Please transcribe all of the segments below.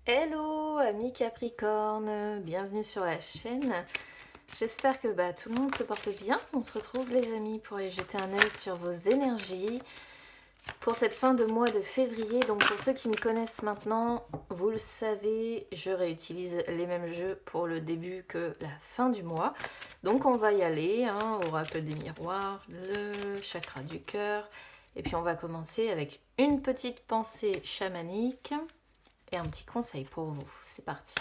Hello amis Capricorne, bienvenue sur la chaîne. J'espère que tout le monde se porte bien. On se retrouve les amis pour aller jeter un œil sur vos énergies pour cette fin de mois de février. Donc pour ceux qui me connaissent maintenant, vous le savez, je réutilise les mêmes jeux pour le début que la fin du mois. Donc on va y aller, oracle des miroirs, le chakra du cœur. Et puis on va commencer avec une petite pensée chamanique et un petit conseil pour vous. C'est parti.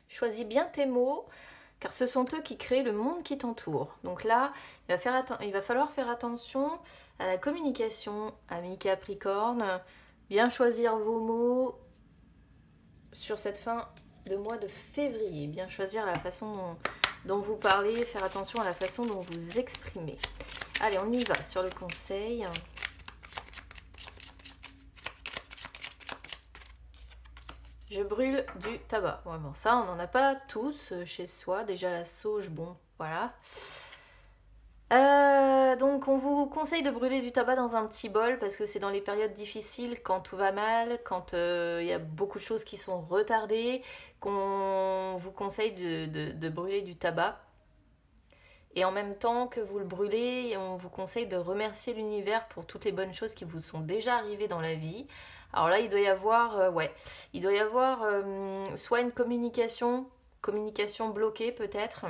Choisis bien tes mots, car ce sont eux qui créent le monde qui t'entoure. Donc là, il va falloir faire attention à la communication, amis Capricorne. Bien choisir vos mots sur cette fin de mois de février. Bien choisir la façon dont vous parlez, faire attention à la façon dont vous exprimez. Allez, on y va sur le conseil. Je brûle du tabac. Ouais, bon, ça, on n'en a pas tous chez soi. Déjà, la sauge, bon, voilà. Donc, on vous conseille de brûler du tabac dans un petit bol parce que c'est dans les périodes difficiles, quand tout va mal, quand il y a beaucoup de choses qui sont retardées, qu'on vous conseille de brûler du tabac. Et en même temps que vous le brûlez, on vous conseille de remercier l'univers pour toutes les bonnes choses qui vous sont déjà arrivées dans la vie. Alors là, il doit y avoir, soit une communication bloquée peut-être,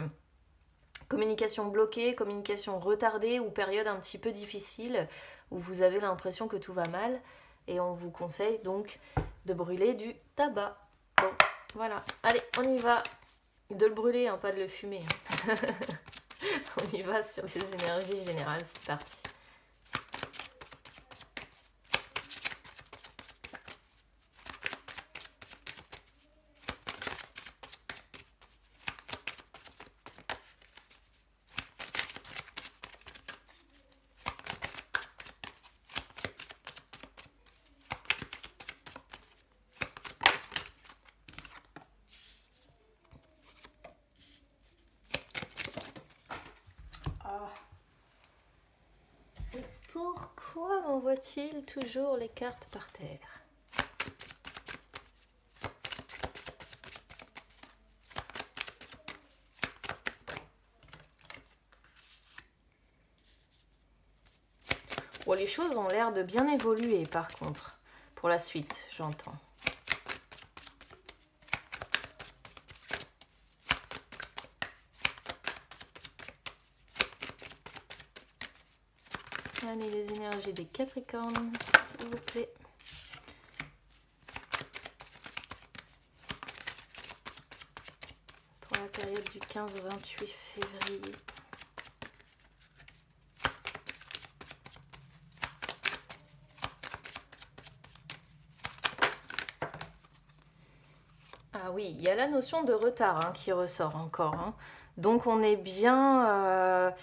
communication bloquée, communication retardée ou période un petit peu difficile où vous avez l'impression que tout va mal. Et on vous conseille donc de brûler du tabac. Bon, voilà. Allez, on y va. De le brûler, pas de le fumer. On y va sur les énergies générales, c'est parti. Pourquoi m'envoie-t-il toujours les cartes par terre ? Bon, les choses ont l'air de bien évoluer par contre, pour la suite, j'entends. Allez, les énergies des Capricornes, s'il vous plaît. Pour la période du 15 au 28 février. Ah oui, il y a la notion de retard qui ressort encore. Donc on est bien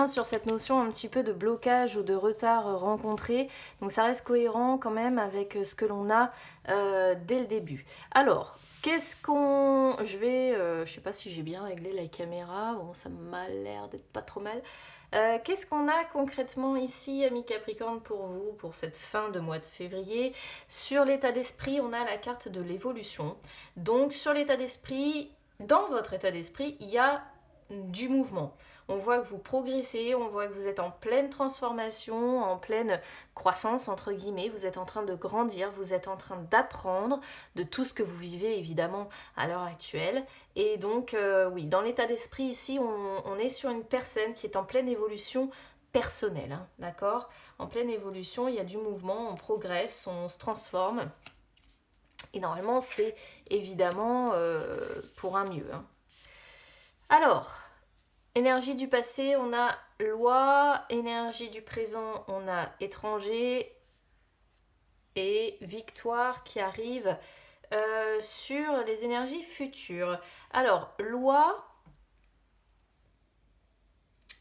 sur cette notion un petit peu de blocage ou de retard rencontré. Donc ça reste cohérent quand même avec ce que l'on a dès le début. Alors, qu'est-ce qu'on... je sais pas si j'ai bien réglé la caméra. Bon, ça m'a l'air d'être pas trop mal. Qu'est-ce qu'on a concrètement ici, amis Capricorne, pour vous, pour cette fin de mois de février? Sur l'état d'esprit, on a la carte de l'évolution. Donc sur l'état d'esprit, dans votre état d'esprit, il y a du mouvement. On voit que vous progressez, on voit que vous êtes en pleine transformation, en pleine croissance, entre guillemets. Vous êtes en train de grandir, vous êtes en train d'apprendre de tout ce que vous vivez, évidemment, à l'heure actuelle. Et donc, oui, dans l'état d'esprit, ici, on est sur une personne qui est en pleine évolution personnelle, d'accord ? En pleine évolution, il y a du mouvement, on progresse, on se transforme. Et normalement, c'est évidemment pour un mieux. Alors, énergie du passé, on a loi. Énergie du présent, on a étranger. Et victoire qui arrive sur les énergies futures. Alors, loi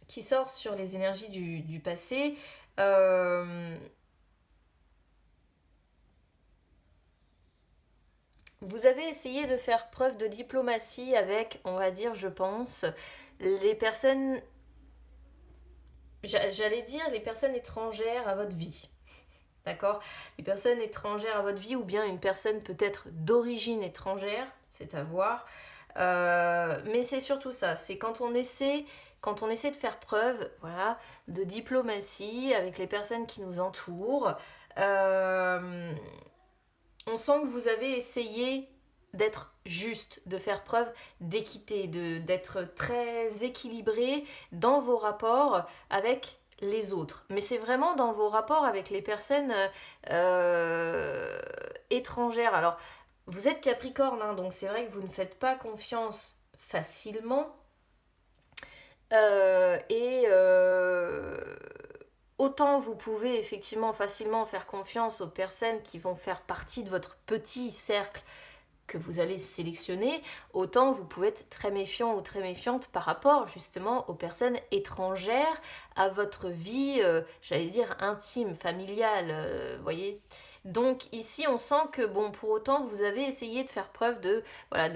qui sort sur les énergies du passé. vous avez essayé de faire preuve de diplomatie avec, on va dire, je pense, les personnes, j'allais dire les personnes étrangères à votre vie. D'accord? Les personnes étrangères à votre vie ou bien une personne peut-être d'origine étrangère, c'est à voir. Mais c'est surtout ça, c'est quand on essaie de faire preuve, voilà, de diplomatie avec les personnes qui nous entourent. Euh, on sent que vous avez essayé d'être juste, de faire preuve d'équité, d'être très équilibré dans vos rapports avec les autres. Mais c'est vraiment dans vos rapports avec les personnes étrangères. Alors, vous êtes Capricorne, hein, donc c'est vrai que vous ne faites pas confiance facilement. Et autant vous pouvez effectivement facilement faire confiance aux personnes qui vont faire partie de votre petit cercle que vous allez sélectionner, autant vous pouvez être très méfiant ou très méfiante par rapport justement aux personnes étrangères à votre vie, j'allais dire intime, familiale, voyez. Donc ici on sent que bon, pour autant vous avez essayé de faire preuve de voilà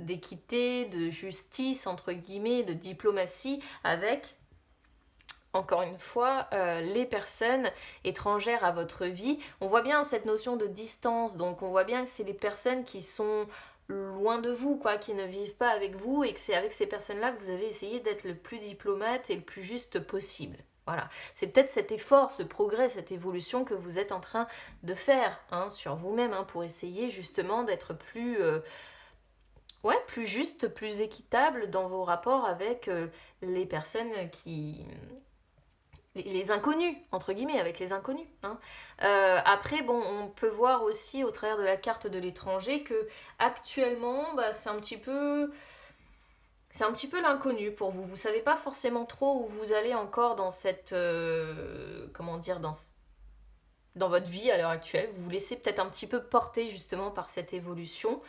d'équité, de justice entre guillemets, de diplomatie avec encore une fois, les personnes étrangères à votre vie. On voit bien cette notion de distance, donc on voit bien que c'est les personnes qui sont loin de vous, quoi, qui ne vivent pas avec vous, et que c'est avec ces personnes-là que vous avez essayé d'être le plus diplomate et le plus juste possible. Voilà, c'est peut-être cet effort, ce progrès, cette évolution que vous êtes en train de faire hein, sur vous-même hein, pour essayer justement d'être plus, ouais, plus juste, plus équitable dans vos rapports avec les personnes qui, les inconnus, entre guillemets, avec les inconnus. Hein. Après, bon, on peut voir aussi au travers de la carte de l'étranger que actuellement, bah, c'est un petit peu l'inconnu pour vous. Vous savez pas forcément trop où vous allez encore dans cette, comment dire, dans votre vie à l'heure actuelle. Vous vous laissez peut-être un petit peu porter justement par cette évolution.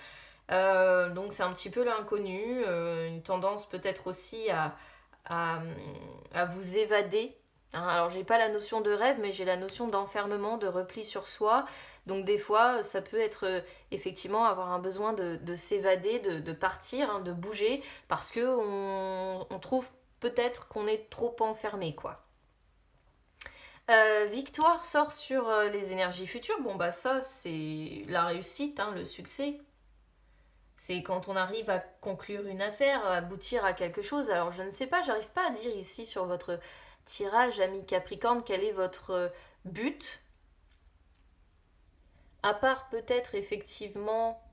Donc c'est un petit peu l'inconnu, une tendance peut-être aussi à, à vous évader. Hein, alors j'ai pas la notion de rêve, mais j'ai la notion d'enfermement, de repli sur soi. Donc des fois, ça peut être effectivement avoir un besoin de s'évader, de partir, hein, de bouger, parce que on trouve peut-être qu'on est trop enfermé, quoi. Victoire sort sur les énergies futures. Bon bah ça c'est la réussite, hein, le succès. C'est quand on arrive à conclure une affaire, à aboutir à quelque chose. Alors je ne sais pas, j'arrive pas à dire ici sur votre tirage, ami Capricorne, quel est votre but. À part peut-être effectivement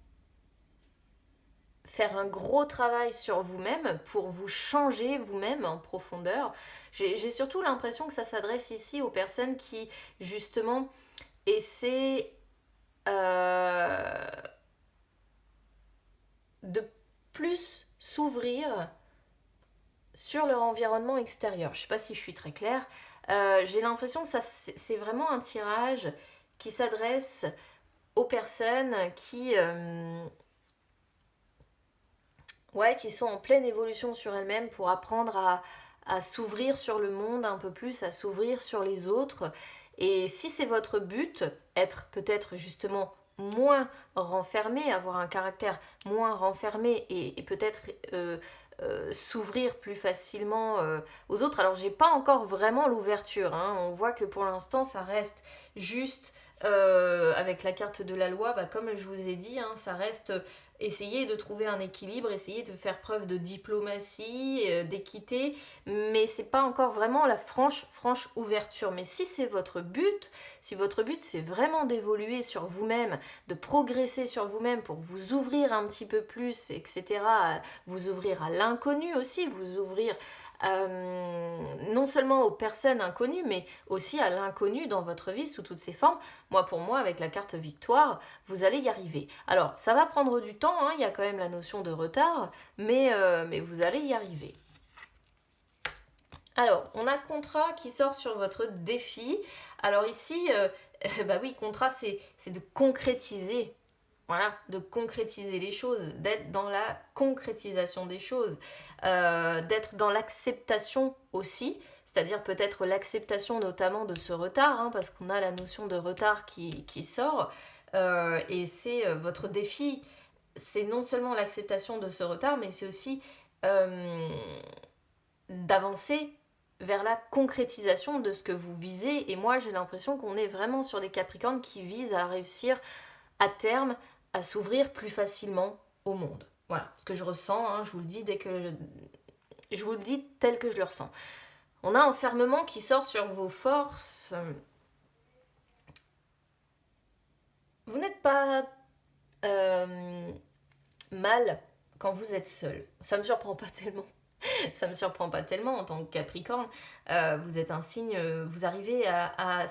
faire un gros travail sur vous-même pour vous changer vous-même en profondeur. J'ai surtout l'impression que ça s'adresse ici aux personnes qui justement essaient de plus s'ouvrir sur leur environnement extérieur. Je ne sais pas si je suis très claire. J'ai l'impression que ça, c'est vraiment un tirage qui s'adresse aux personnes ouais, qui sont en pleine évolution sur elles-mêmes pour apprendre à s'ouvrir sur le monde un peu plus, à s'ouvrir sur les autres. Et si c'est votre but, être peut-être justement moins renfermé, avoir un caractère moins renfermé et peut-être s'ouvrir plus facilement aux autres. Alors j'ai pas encore vraiment l'ouverture, hein. On voit que pour l'instant ça reste juste avec la carte de la loi, bah, comme je vous ai dit, hein, ça reste essayer de trouver un équilibre, essayer de faire preuve de diplomatie, d'équité, mais c'est pas encore vraiment la franche ouverture. Mais si c'est votre but, si votre but c'est vraiment d'évoluer sur vous-même, de progresser sur vous-même pour vous ouvrir un petit peu plus, etc., vous ouvrir à l'inconnu aussi, vous ouvrir non seulement aux personnes inconnues, mais aussi à l'inconnu dans votre vie sous toutes ses formes. Moi, pour moi, avec la carte victoire, vous allez y arriver. Alors, ça va prendre du temps, hein, il y a quand même la notion de retard, mais vous allez y arriver. Alors, on a contrat qui sort sur votre défi. Alors ici, bah oui, contrat, c'est de concrétiser. Voilà, de concrétiser les choses, d'être dans la concrétisation des choses, d'être dans l'acceptation aussi, c'est-à-dire peut-être l'acceptation notamment de ce retard, hein, parce qu'on a la notion de retard qui sort, Et c'est votre défi, c'est non seulement l'acceptation de ce retard, mais c'est aussi d'avancer vers la concrétisation de ce que vous visez. Et moi, j'ai l'impression qu'on est vraiment sur des Capricornes qui visent à réussir à terme à s'ouvrir plus facilement au monde. Voilà, ce que je ressens, hein, je vous le dis dès que je vous le dis tel que je le ressens. On a un fermement qui sort sur vos forces. Vous n'êtes pas mal quand vous êtes seul. Ça me surprend pas tellement. Ça me surprend pas tellement en tant que Capricorne. Vous êtes un signe, vous arrivez à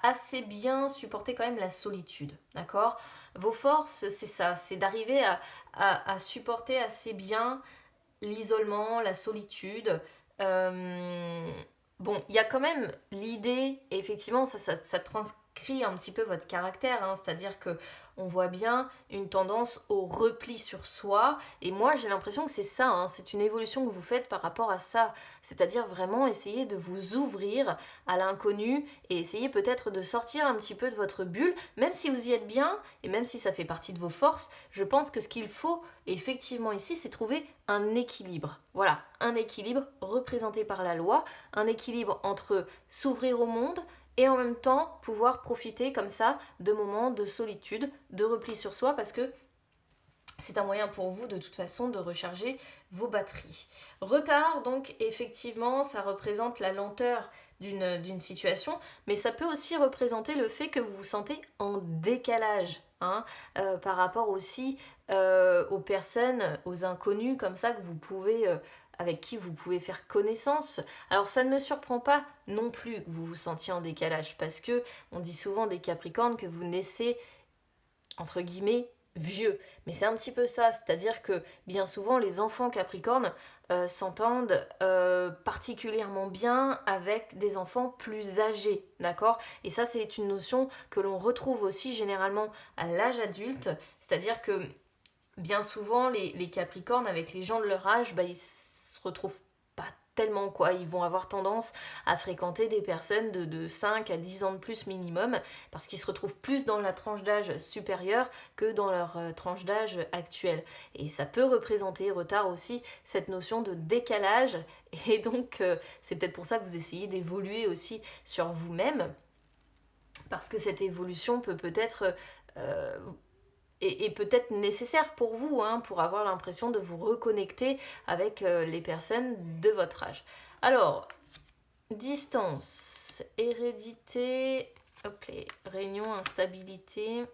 assez bien supporter quand même la solitude, d'accord? Vos forces, c'est ça, c'est d'arriver à supporter assez bien l'isolement, la solitude. Bon, il y a quand même l'idée, et effectivement, ça transcrit un petit peu votre caractère, hein, c'est-à-dire que on voit bien une tendance au repli sur soi, et moi j'ai l'impression que c'est ça, hein, c'est une évolution que vous faites par rapport à ça, c'est-à-dire vraiment essayer de vous ouvrir à l'inconnu, et essayer peut-être de sortir un petit peu de votre bulle, même si vous y êtes bien, et même si ça fait partie de vos forces, je pense que ce qu'il faut effectivement ici, c'est trouver un équilibre. Voilà, un équilibre représenté par la loi, un équilibre entre s'ouvrir au monde et en même temps pouvoir profiter comme ça de moments de solitude, de repli sur soi, parce que c'est un moyen pour vous de toute façon de recharger vos batteries. Retard, donc effectivement, ça représente la lenteur d'une situation, mais ça peut aussi représenter le fait que vous vous sentez en décalage, hein, par rapport aussi aux personnes, aux inconnus comme ça que vous pouvez, avec qui vous pouvez faire connaissance. Alors ça ne me surprend pas non plus que vous vous sentiez en décalage, parce que on dit souvent des Capricornes que vous naissez entre guillemets vieux, mais c'est un petit peu ça, c'est-à-dire que bien souvent les enfants Capricornes s'entendent particulièrement bien avec des enfants plus âgés, d'accord? Et ça c'est une notion que l'on retrouve aussi généralement à l'âge adulte, c'est-à-dire que bien souvent les Capricornes avec les gens de leur âge, bah, ils se retrouvent pas tellement quoi, ils vont avoir tendance à fréquenter des personnes de 5 à 10 ans de plus minimum, parce qu'ils se retrouvent plus dans la tranche d'âge supérieure que dans leur tranche d'âge actuelle. Et ça peut représenter, retard aussi, cette notion de décalage, et donc c'est peut-être pour ça que vous essayez d'évoluer aussi sur vous-même, parce que cette évolution peut peut-être est peut-être nécessaire pour vous, hein, pour avoir l'impression de vous reconnecter avec les personnes de votre âge. Alors, distance, hérédité, ok, réunion, instabilité.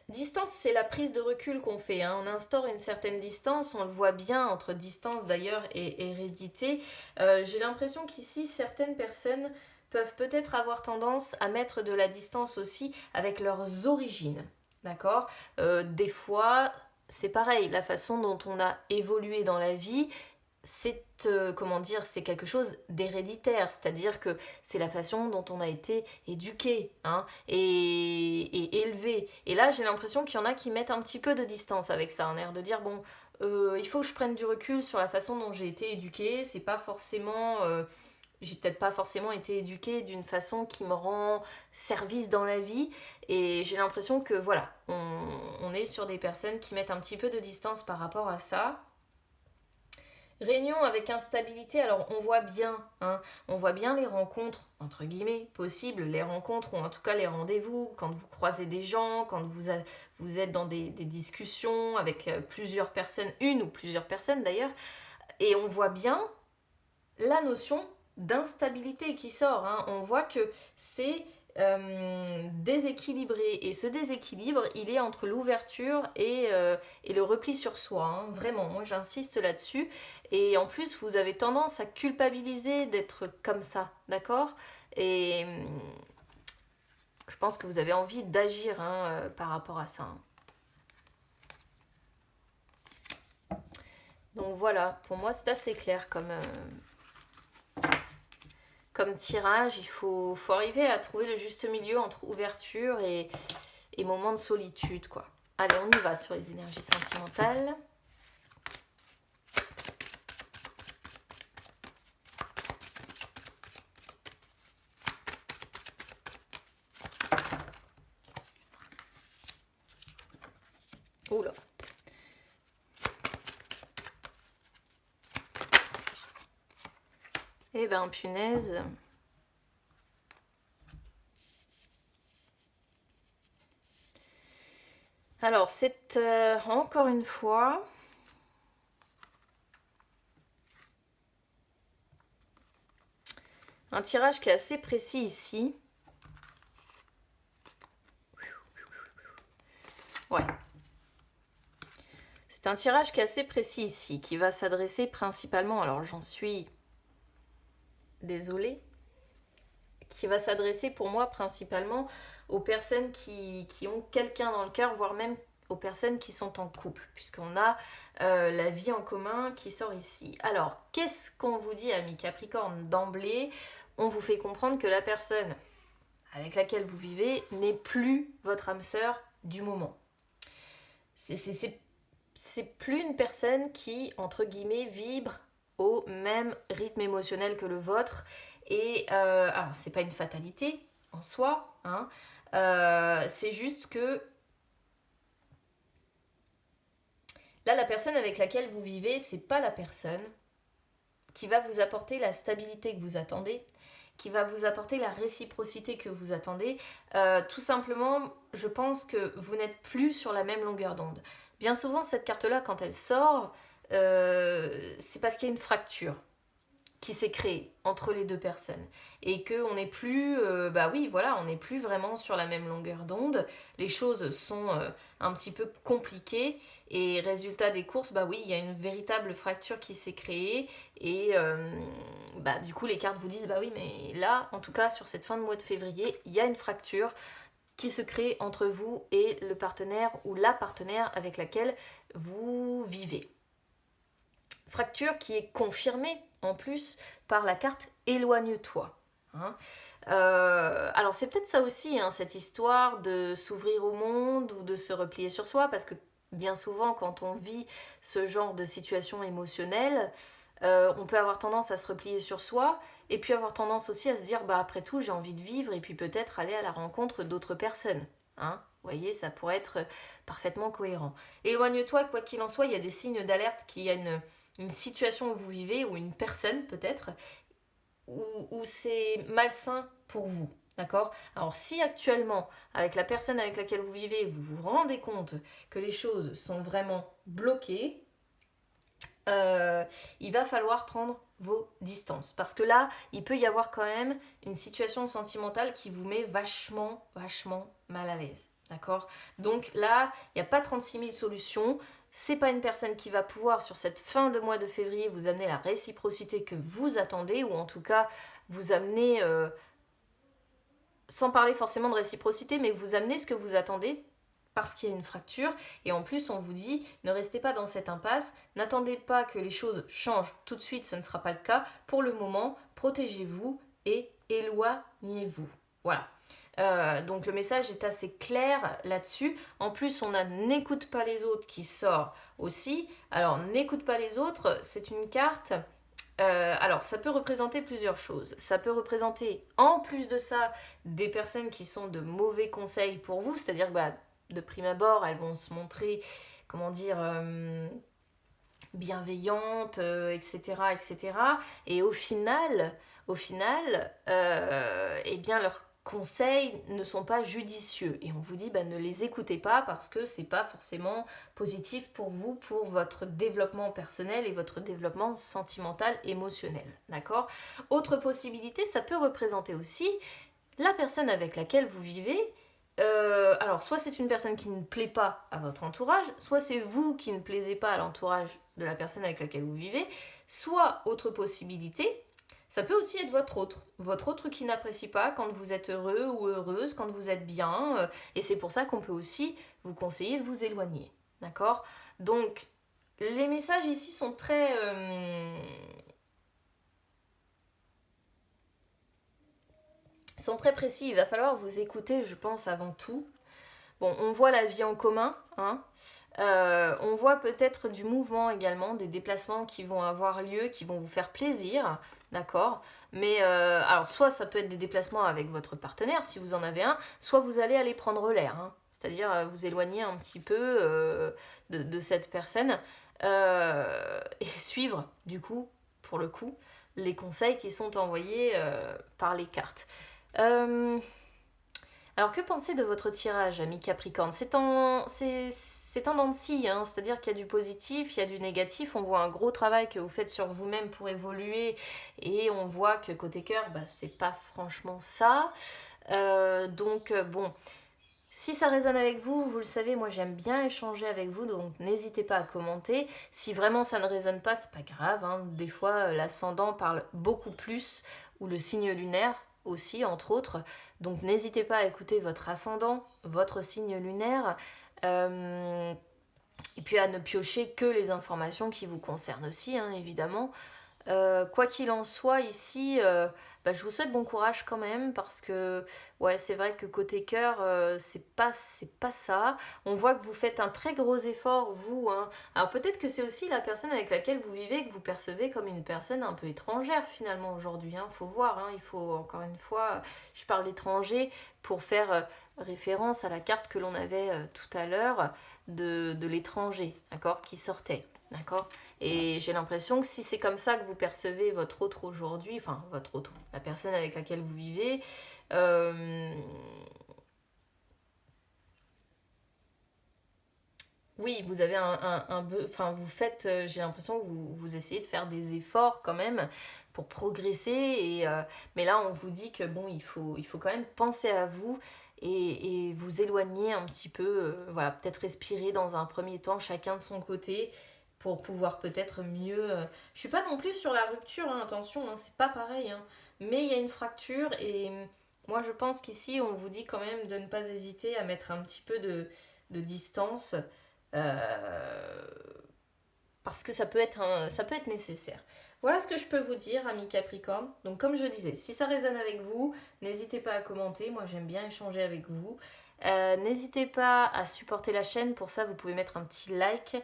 Distance, c'est la prise de recul qu'on fait, hein. On instaure une certaine distance, on le voit bien entre distance d'ailleurs et hérédité. J'ai l'impression qu'ici, certaines personnes peuvent peut-être avoir tendance à mettre de la distance aussi avec leurs origines, d'accord? Des fois, c'est pareil, la façon dont on a évolué dans la vie, c'est comment dire, c'est quelque chose d'héréditaire, c'est-à-dire que c'est la façon dont on a été éduqué, hein, et élevé. Et là, j'ai l'impression qu'il y en a qui mettent un petit peu de distance avec ça, un air de dire bon, il faut que je prenne du recul sur la façon dont j'ai été éduquée. C'est pas forcément, j'ai peut-être pas forcément été éduquée d'une façon qui me rend service dans la vie. Et j'ai l'impression que voilà, on est sur des personnes qui mettent un petit peu de distance par rapport à ça. Réunion avec instabilité, alors on voit bien, hein, on voit bien les rencontres, entre guillemets, possibles, les rencontres ou en tout cas les rendez-vous, quand vous croisez des gens, quand vous êtes dans des discussions avec plusieurs personnes, une ou plusieurs personnes d'ailleurs, et on voit bien la notion d'instabilité qui sort, hein. On voit que c'est déséquilibré, et ce déséquilibre il est entre l'ouverture et le repli sur soi, hein. Vraiment, moi j'insiste là-dessus, et en plus vous avez tendance à culpabiliser d'être comme ça, d'accord? Et je pense que vous avez envie d'agir, hein, par rapport à ça, hein. Donc voilà, pour moi c'est assez clair comme tirage. Il faut arriver à trouver le juste milieu entre ouverture et moment de solitude, quoi. Allez, on y va sur les énergies sentimentales. Oula. Eh ben, punaise. Alors, c'est encore une fois... un tirage qui est assez précis ici. Ouais. C'est un tirage qui est assez précis ici, qui va s'adresser principalement, alors j'en suis désolée, qui va s'adresser pour moi principalement aux personnes qui ont quelqu'un dans le cœur, voire même aux personnes qui sont en couple, puisqu'on a la vie en commun qui sort ici. Alors, qu'est-ce qu'on vous dit, amis Capricorne, d'emblée? On vous fait comprendre que la personne avec laquelle vous vivez n'est plus votre âme sœur du moment. C'est plus une personne qui, entre guillemets, vibre au même rythme émotionnel que le vôtre. Et alors, c'est pas une fatalité en soi, hein. C'est juste que là, la personne avec laquelle vous vivez, c'est pas la personne qui va vous apporter la stabilité que vous attendez, qui va vous apporter la réciprocité que vous attendez. Tout simplement, je pense que vous n'êtes plus sur la même longueur d'onde. Bien souvent, cette carte-là, quand elle sort, c'est parce qu'il y a une fracture qui s'est créée entre les deux personnes et qu'on n'est plus, on n'est plus vraiment sur la même longueur d'onde. Les choses sont un petit peu compliquées et résultat des courses, il y a une véritable fracture qui s'est créée et du coup les cartes vous disent mais là, en tout cas sur cette fin de mois de février, il y a une fracture qui se crée entre vous et le partenaire ou la partenaire avec laquelle vous vivez. Fracture qui est confirmée en plus par la carte éloigne-toi. Hein. Alors c'est peut-être ça aussi, hein, cette histoire de s'ouvrir au monde ou de se replier sur soi, parce que bien souvent quand on vit ce genre de situation émotionnelle, on peut avoir tendance à se replier sur soi et puis avoir tendance aussi à se dire après tout j'ai envie de vivre et puis peut-être aller à la rencontre d'autres personnes. Hein. Vous voyez, ça pourrait être parfaitement cohérent. Éloigne-toi, quoi qu'il en soit, il y a des signes d'alerte qu'il y a une situation où vous vivez, ou une personne peut-être, où c'est malsain pour vous. D'accord? Alors si actuellement, avec la personne avec laquelle vous vivez, vous vous rendez compte que les choses sont vraiment bloquées, il va falloir prendre vos distances. Parce que là, il peut y avoir quand même une situation sentimentale qui vous met vachement mal à l'aise. D'accord? Donc là, il n'y a pas 36 000 solutions. C'est pas une personne qui va pouvoir, sur cette fin de mois de février, vous amener la réciprocité que vous attendez, ou en tout cas vous amener, sans parler forcément de réciprocité, mais vous amener ce que vous attendez parce qu'il y a une fracture. Et en plus, on vous dit, ne restez pas dans cette impasse, n'attendez pas que les choses changent tout de suite, ce ne sera pas le cas. Pour le moment, protégez-vous et éloignez-vous. Voilà. Donc le message est assez clair là-dessus. En plus, on a n'écoute pas les autres qui sort aussi. Alors, n'écoute pas les autres, c'est une carte... alors, ça peut représenter plusieurs choses. Ça peut représenter, en plus de ça, des personnes qui sont de mauvais conseils pour vous. C'est-à-dire que de prime abord, elles vont se montrer, bienveillantes, etc., etc. Et au final, leurs conseils ne sont pas judicieux. Et on vous dit, ne les écoutez pas parce que c'est pas forcément positif pour vous, pour votre développement personnel et votre développement sentimental, émotionnel. D'accord ? Autre possibilité, ça peut représenter aussi la personne avec laquelle vous vivez. Alors, soit c'est une personne qui ne plaît pas à votre entourage, soit c'est vous qui ne plaisez pas à l'entourage de la personne avec laquelle vous vivez, soit, autre possibilité, ça peut aussi être votre autre qui n'apprécie pas quand vous êtes heureux ou heureuse, quand vous êtes bien, et c'est pour ça qu'on peut aussi vous conseiller de vous éloigner, d'accord ? Donc, les messages ici sont très... sont très précis, il va falloir vous écouter, je pense, avant tout. Bon, on voit la vie en commun, hein. On voit peut-être du mouvement également, des déplacements qui vont avoir lieu, qui vont vous faire plaisir, d'accord ? Mais alors, soit ça peut être des déplacements avec votre partenaire, si vous en avez un, soit vous allez aller prendre l'air, hein. c'est-à-dire vous éloigner un petit peu de cette personne et suivre du coup, pour le coup, les conseils qui sont envoyés par les cartes. Alors que pensez de votre tirage, ami Capricorne? C'est en dents de scie, hein, c'est-à-dire qu'il y a du positif, il y a du négatif, on voit un gros travail que vous faites sur vous-même pour évoluer et on voit que côté cœur, bah, c'est pas franchement ça. Bon, si ça résonne avec vous, vous le savez, moi j'aime bien échanger avec vous, donc n'hésitez pas à commenter. Si vraiment ça ne résonne pas, c'est pas grave, hein. Des fois l'ascendant parle beaucoup plus, ou le signe lunaire aussi, entre autres. Donc n'hésitez pas à écouter votre ascendant, votre signe lunaire, et puis à ne piocher que les informations qui vous concernent aussi, hein, évidemment. Quoi qu'il en soit, ici, je vous souhaite bon courage quand même parce que ouais, c'est vrai que côté cœur, c'est pas ça. On voit que vous faites un très gros effort, vous, hein. Alors peut-être que c'est aussi la personne avec laquelle vous vivez que vous percevez comme une personne un peu étrangère finalement aujourd'hui, hein. Faut voir, hein. Il faut encore une fois, je parle d'étranger pour faire référence à la carte que l'on avait tout à l'heure de l'étranger, d'accord, qui sortait. D'accord. Et j'ai l'impression que si c'est comme ça que vous percevez votre autre aujourd'hui, enfin votre autre, la personne avec laquelle vous vivez, oui, vous avez enfin vous faites, j'ai l'impression que vous essayez de faire des efforts quand même pour progresser, mais là on vous dit que bon, il faut quand même penser à vous et vous éloigner un petit peu, voilà, peut-être respirer dans un premier temps chacun de son côté pour pouvoir peut-être mieux. Je suis pas non plus sur la rupture, hein, attention, hein, c'est pas pareil, hein, mais il y a une fracture et moi je pense qu'ici on vous dit quand même de ne pas hésiter à mettre un petit peu de distance euh, parce que ça peut être nécessaire. Voilà ce que je peux vous dire, amis Capricorne. Donc comme je disais, si ça résonne avec vous, n'hésitez pas à commenter. Moi j'aime bien échanger avec vous. N'hésitez pas à supporter la chaîne. Pour ça, vous pouvez mettre un petit like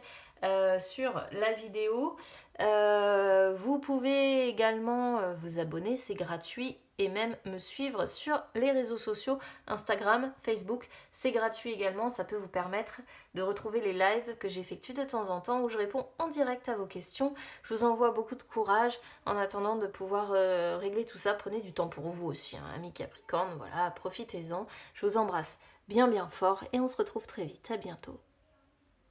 sur la vidéo. Vous pouvez également vous abonner, c'est gratuit. Et même me suivre sur les réseaux sociaux, Instagram, Facebook. C'est gratuit également, ça peut vous permettre de retrouver les lives que j'effectue de temps en temps où je réponds en direct à vos questions. Je vous envoie beaucoup de courage en attendant de pouvoir régler tout ça. Prenez du temps pour vous aussi, hein, amis Capricorne, voilà, profitez-en. Je vous embrasse bien fort et on se retrouve très vite. À bientôt.